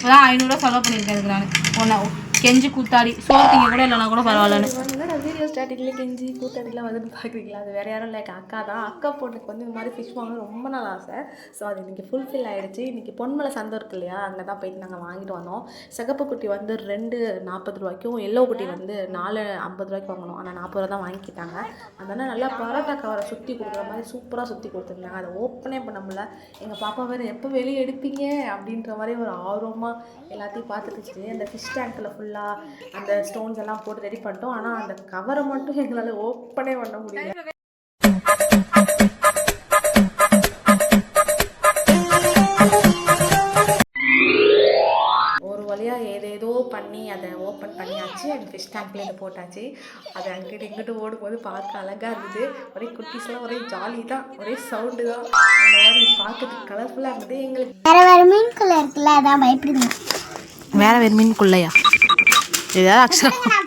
அதான் 500 செலவு பண்ணியிருக்கேன் நான் ஒன்று கெஞ்சி கூத்தாடி சோர்த்திங்க கூட இல்லைனா கூட பரவாயில்லன்னு. வீடியோ ஸ்டார்டிங்கில் கெஞ்சி கூத்தாடிலாம் வந்து பார்க்குறீங்களா, அது வேறு யாரும் இல்லை, அக்கா தான். அக்கா பொண்ணுக்கு வந்து இந்த மாதிரி ஃபிஷ் வாங்க ரொம்ப நாள் ஆசை. ஸோ அது இன்றைக்கி ஃபுல்ஃபில் ஆகிடுச்சு. இன்றைக்கி பொன்மலை சந்தை இருக்கு இல்லையா, அங்கே தான் போயிட்டு நாங்கள் வாங்கிட்டு வந்தோம். சிகப்பு குட்டி வந்து 2 40 ரூபாய்க்கும், எல்லோ குட்டி வந்து 4 50 ரூபாய்க்கு வாங்கணும். ஆனால் 40 ரூபா தான் வாங்கிக்கிட்டாங்க. அதனால் நல்லா பரோட்டா கவரை சுற்றி கொடுக்குற மாதிரி சூப்பராக சுற்றி கொடுத்துருந்தாங்க. அதை ஓப்பனே பண்ண முடியல. எங்கள் பாப்பா வேறு எப்போ வெளியே எடுப்பீங்க அப்படின்ற மாதிரி ஒரு ஆர்வமாக எல்லாத்தையும் பார்த்துட்டு அந்த ஃபிஷ் டேங்க்கில் ஃபுல்லாக அந்த ஸ்டோன்ஸ் எல்லாம் போட்டு ரெடி பண்ணிட்டோம். ஆனால் அந்த கவரை மட்டும் எங்களால் ஓப்பனே பண்ண முடியல. ஒரு வழியாக ஏதேதோ பண்ணி அதை ஓப்பன் பண்ணியாச்சு. அந்த ஃபிஷ் டேங்க்ல இதை போட்டாச்சு. அது அங்கிட்டு இங்கிட்டு ஓடும்போது பார்க்க அழகாக இருந்தது. ஒரே குட்டீஸ்லாம் ஒரே ஜாலி தான், ஒரே சவுண்டு தான். அந்த மாதிரி பார்க்கறதுக்கு கலர்ஃபுல்லாக இருந்தது. எங்களுக்கு வேறு மீன்குள்ளே இருக்குல்ல, அதான் பயப்படுங்க. வேறு மீனுக்குள்ளையா ஏதாவது ஆக்சுவலாக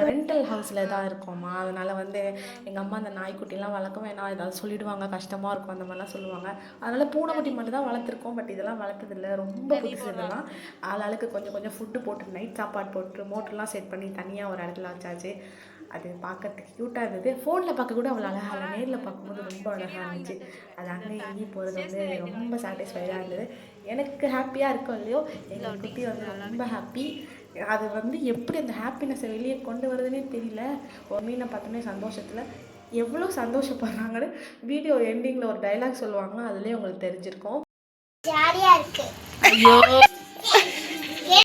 ரெண்டல் ஹவுஸில் தான் இருக்கோமா, அதனால் வந்து எங்கள் அம்மா அந்த நாய்க்குட்டிலாம் வளர்க்க வேணாம், ஏதாவது சொல்லிவிடுவாங்க, கஷ்டமாக இருக்கும், அந்த மாதிரிலாம் சொல்லுவாங்க. அதனால் பூனைக்குட்டி மட்டும் தான் வளர்த்துருக்கோம். பட் இதெல்லாம் வளர்த்ததில்லை, ரொம்ப புதுசு. இதெல்லாம் ஆளாளுக்கு கொஞ்சம் கொஞ்சம் ஃபுட்டு போட்டு நைட் சாப்பாடு போட்டு மோட்டர்லாம் செட் பண்ணி தனியாக ஒரு இடத்துல வச்சாச்சு. அது பார்க்கறதுக்கு க்யூட்டாக இருந்தது. ஃபோனில் பார்க்க கூட அவ்வளோ அழகாக இல்லை, நேரில் பார்க்கும்போது ரொம்ப அழகாக இருந்துச்சு. அது அங்கே எங்கேயும் போகிறது வந்து ரொம்ப சாட்டிஸ்ஃபைடாக இருந்தது. எனக்கு ஹாப்பியாக இருக்கோ இல்லையோ, எங்கள் குட்டி வந்து ரொம்ப ஹாப்பி. அது வந்து எப்படி அந்த ஹாப்பினஸை வெளியே கொண்டு வருதுன்னே தெரியல. ஒரு மீனை பார்த்தோன்னே சந்தோஷத்தில் எவ்வளோ சந்தோஷப்படுறாங்கன்னு வீடியோ எண்டிங்கில் ஒரு டைலாக் சொல்லுவாங்க, அதுலேயே உங்களுக்கு தெரிஞ்சிருக்கும். ஜாலியாக இருக்குது. ஐயோ